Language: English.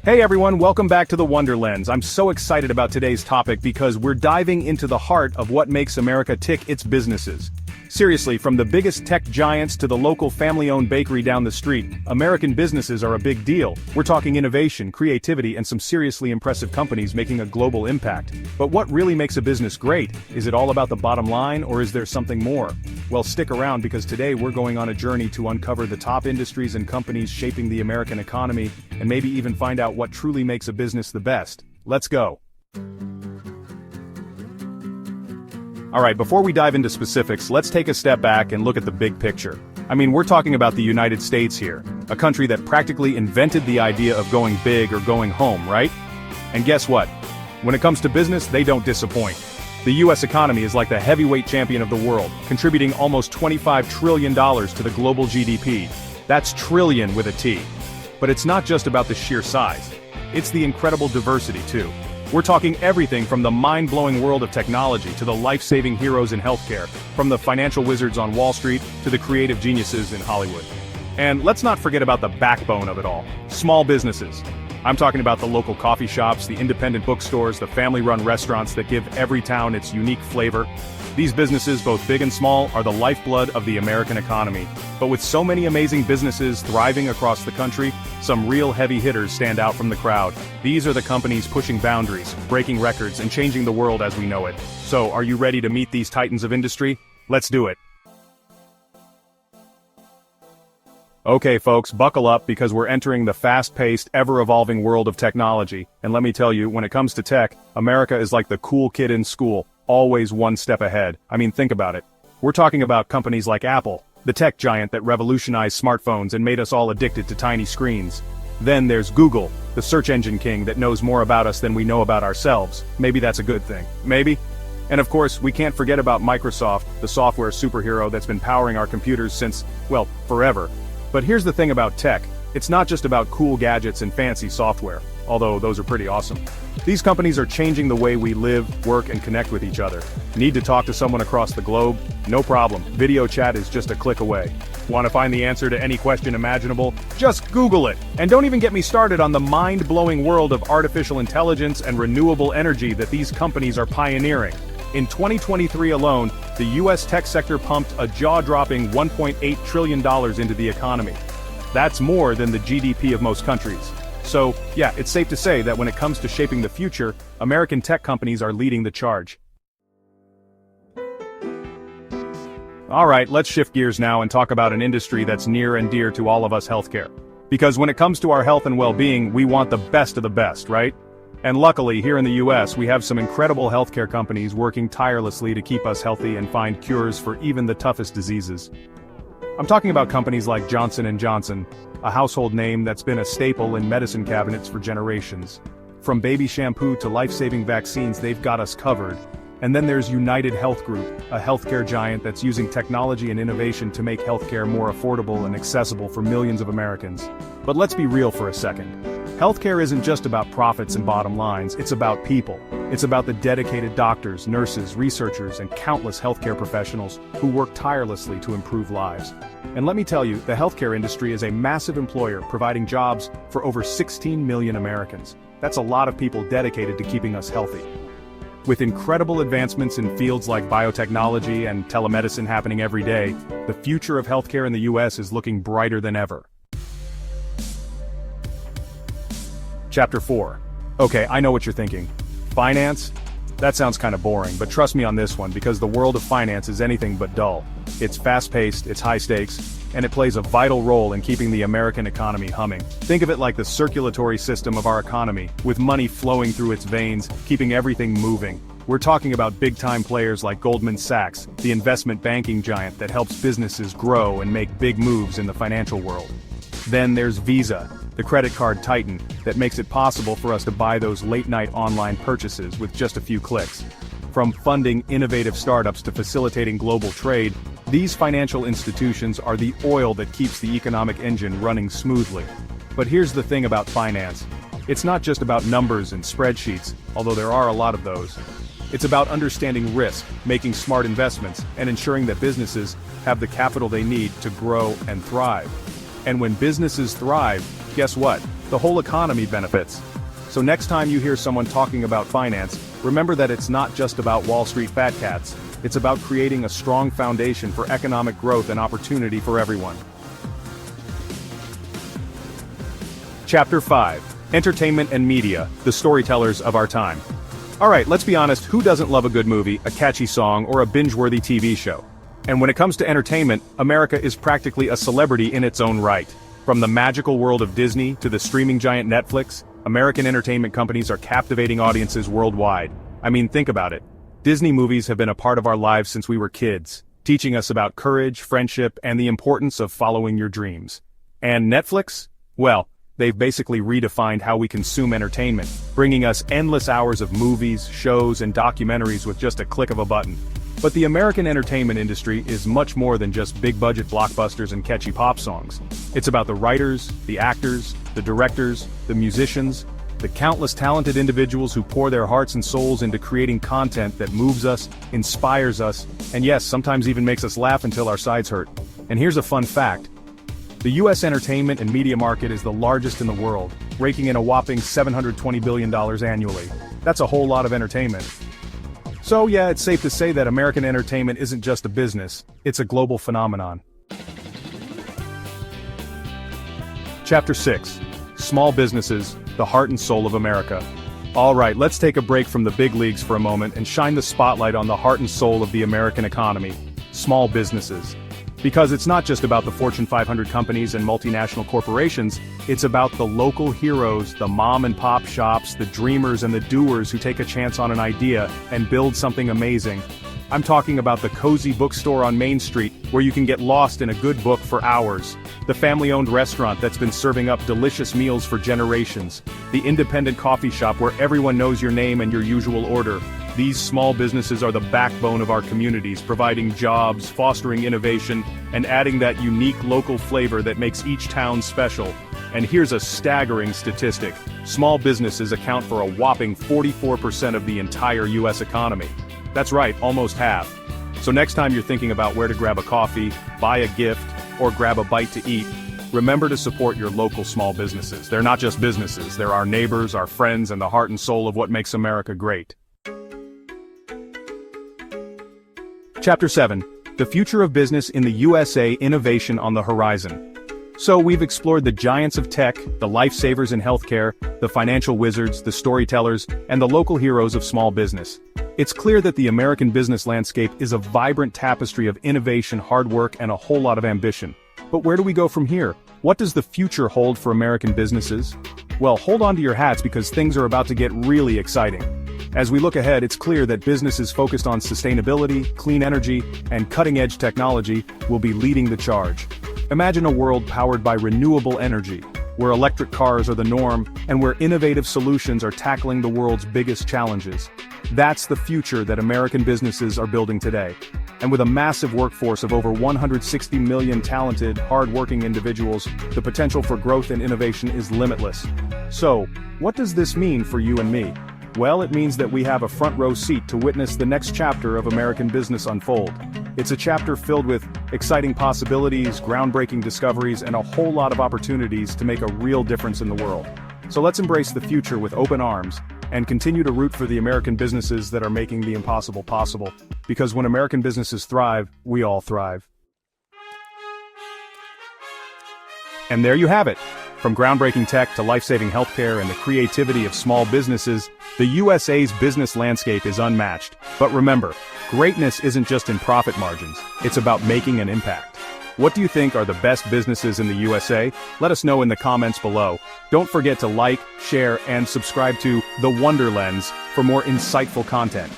Hey everyone, welcome back to the Wonder Lens. I'm so excited about today's topic because we're diving into the heart of what makes America tick its businesses. Seriously, from the biggest tech giants to the local family-owned bakery down the street, American businesses are a big deal. We're talking innovation, creativity, and some seriously impressive companies making a global impact. But what really makes a business great? Is it all about the bottom line, or is there something more? Well, stick around because today we're going on a journey to uncover the top industries and companies shaping the American economy, and maybe even find out what truly makes a business the best. Let's go. Alright, before we dive into specifics, let's take a step back and look at the big picture. I mean, we're talking about the United States here, a country that practically invented the idea of going big or going home, right? And guess what? When it comes to business, they don't disappoint. The US economy is like the heavyweight champion of the world, contributing almost $25 trillion to the global GDP. That's trillion with a T. But it's not just about the sheer size. It's the incredible diversity too. We're talking everything from the mind-blowing world of technology to the life-saving heroes in healthcare, from the financial wizards on Wall Street to the creative geniuses in Hollywood. And let's not forget about the backbone of it all, small businesses. I'm talking about the local coffee shops, the independent bookstores, the family-run restaurants that give every town its unique flavor. These businesses, both big and small, are the lifeblood of the American economy. But with so many amazing businesses thriving across the country, some real heavy hitters stand out from the crowd. These are the companies pushing boundaries, breaking records, and changing the world as we know it. So, are you ready to meet these titans of industry? Let's do it. Okay folks, buckle up because we're entering the fast-paced, ever-evolving world of technology. And let me tell you, when it comes to tech, America is like the cool kid in school, always one step ahead. I mean, think about it. We're talking about companies like Apple, the tech giant that revolutionized smartphones and made us all addicted to tiny screens. Then there's Google, the search engine king that knows more about us than we know about ourselves. Maybe that's a good thing. Maybe? And of course, we can't forget about Microsoft, the software superhero that's been powering our computers since, well, forever. But here's the thing about tech, it's not just about cool gadgets and fancy software, although those are pretty awesome. These companies are changing the way we live, work, and connect with each other. Need to talk to someone across the globe? No problem, video chat is just a click away. Want to find the answer to any question imaginable? Just Google it! And don't even get me started on the mind-blowing world of artificial intelligence and renewable energy that these companies are pioneering. In 2023 alone, the US tech sector pumped a jaw-dropping $1.8 trillion into the economy. That's more than the GDP of most countries. So, yeah, it's safe to say that when it comes to shaping the future, American tech companies are leading the charge. Alright, let's shift gears now and talk about an industry that's near and dear to all of us: healthcare. Because when it comes to our health and well-being, we want the best of the best, right? And luckily, here in the US, we have some incredible healthcare companies working tirelessly to keep us healthy and find cures for even the toughest diseases. I'm talking about companies like Johnson & Johnson, a household name that's been a staple in medicine cabinets for generations. From baby shampoo to life-saving vaccines, they've got us covered. And then there's United Health Group, a healthcare giant that's using technology and innovation to make healthcare more affordable and accessible for millions of Americans. But let's be real for a second. Healthcare isn't just about profits and bottom lines, it's about people. It's about the dedicated doctors, nurses, researchers, and countless healthcare professionals who work tirelessly to improve lives. And let me tell you, the healthcare industry is a massive employer providing jobs for over 16 million Americans. That's a lot of people dedicated to keeping us healthy. With incredible advancements in fields like biotechnology and telemedicine happening every day, the future of healthcare in the US is looking brighter than ever. Chapter 4. Okay, I know what you're thinking. Finance? That sounds kind of boring, but trust me on this one because the world of finance is anything but dull. It's fast-paced, it's high stakes, and it plays a vital role in keeping the American economy humming. Think of it like the circulatory system of our economy, with money flowing through its veins, keeping everything moving. We're talking about big-time players like Goldman Sachs, the investment banking giant that helps businesses grow and make big moves in the financial world. Then there's Visa, the credit card titan that makes it possible for us to buy those late-night online purchases with just a few clicks. From funding innovative startups to facilitating global trade, these financial institutions are the oil that keeps the economic engine running smoothly. But here's the thing about finance. It's not just about numbers and spreadsheets, although there are a lot of those. It's about understanding risk, making smart investments, and ensuring that businesses have the capital they need to grow and thrive. And when businesses thrive, guess what? the whole economy benefits. So next time you hear someone talking about finance, remember that it's not just about Wall Street fat cats. It's about creating a strong foundation for economic growth and opportunity for everyone. Chapter 5. Entertainment and Media, the storytellers of our time. Alright, let's be honest, who doesn't love a good movie, a catchy song, or a binge-worthy TV show? And when it comes to entertainment, America is practically a celebrity in its own right. From the magical world of Disney to the streaming giant Netflix, American entertainment companies are captivating audiences worldwide. I mean, think about it. Disney movies have been a part of our lives since we were kids, teaching us about courage, friendship, and the importance of following your dreams. And Netflix? Well, they've basically redefined how we consume entertainment, bringing us endless hours of movies, shows, and documentaries with just a click of a button. But the American entertainment industry is much more than just big-budget blockbusters and catchy pop songs. It's about the writers, the actors, the directors, the musicians, the countless talented individuals who pour their hearts and souls into creating content that moves us, inspires us, and yes, sometimes even makes us laugh until our sides hurt. And here's a fun fact. The US entertainment and media market is the largest in the world, raking in a whopping $720 billion annually. That's a whole lot of entertainment. So yeah, it's safe to say that American entertainment isn't just a business, it's a global phenomenon. Chapter 6. Small Businesses, the Heart and Soul of America. Alright, let's take a break from the big leagues for a moment and shine the spotlight on the heart and soul of the American economy, small businesses. Because it's not just about the Fortune 500 companies and multinational corporations, it's about the local heroes, the mom-and-pop shops, the dreamers and the doers who take a chance on an idea and build something amazing. I'm talking about the cozy bookstore on Main Street, where you can get lost in a good book for hours. The family-owned restaurant that's been serving up delicious meals for generations. The independent coffee shop where everyone knows your name and your usual order. These small businesses are the backbone of our communities, providing jobs, fostering innovation, and adding that unique local flavor that makes each town special. And here's a staggering statistic. Small businesses account for a whopping 44% of the entire US economy. That's right, almost half. So next time you're thinking about where to grab a coffee, buy a gift, or grab a bite to eat, remember to support your local small businesses. They're not just businesses, they're our neighbors, our friends, and the heart and soul of what makes America great. Chapter 7. The Future of Business in the USA, Innovation on the Horizon. So we've explored the giants of tech, the lifesavers in healthcare, the financial wizards, the storytellers, and the local heroes of small business. It's clear that the American business landscape is a vibrant tapestry of innovation, hard work, and a whole lot of ambition. But where do we go from here? What does the future hold for American businesses? Well, hold on to your hats because things are about to get really exciting. As we look ahead, it's clear that businesses focused on sustainability, clean energy, and cutting-edge technology will be leading the charge. Imagine a world powered by renewable energy, where electric cars are the norm, and where innovative solutions are tackling the world's biggest challenges. That's the future that American businesses are building today. And with a massive workforce of over 160 million talented, hard-working individuals, the potential for growth and innovation is limitless. So, what does this mean for you and me? Well, it means that we have a front-row seat to witness the next chapter of American business unfold. It's a chapter filled with exciting possibilities, groundbreaking discoveries, and a whole lot of opportunities to make a real difference in the world. So let's embrace the future with open arms, and continue to root for the American businesses that are making the impossible possible. Because when American businesses thrive, we all thrive. And there you have it. From groundbreaking tech to life-saving healthcare and the creativity of small businesses, the USA's business landscape is unmatched. But remember, greatness isn't just in profit margins, it's about making an impact. What do you think are the best businesses in the USA? Let us know in the comments below. Don't forget to like, share, and subscribe to The Wonder Lens for more insightful content.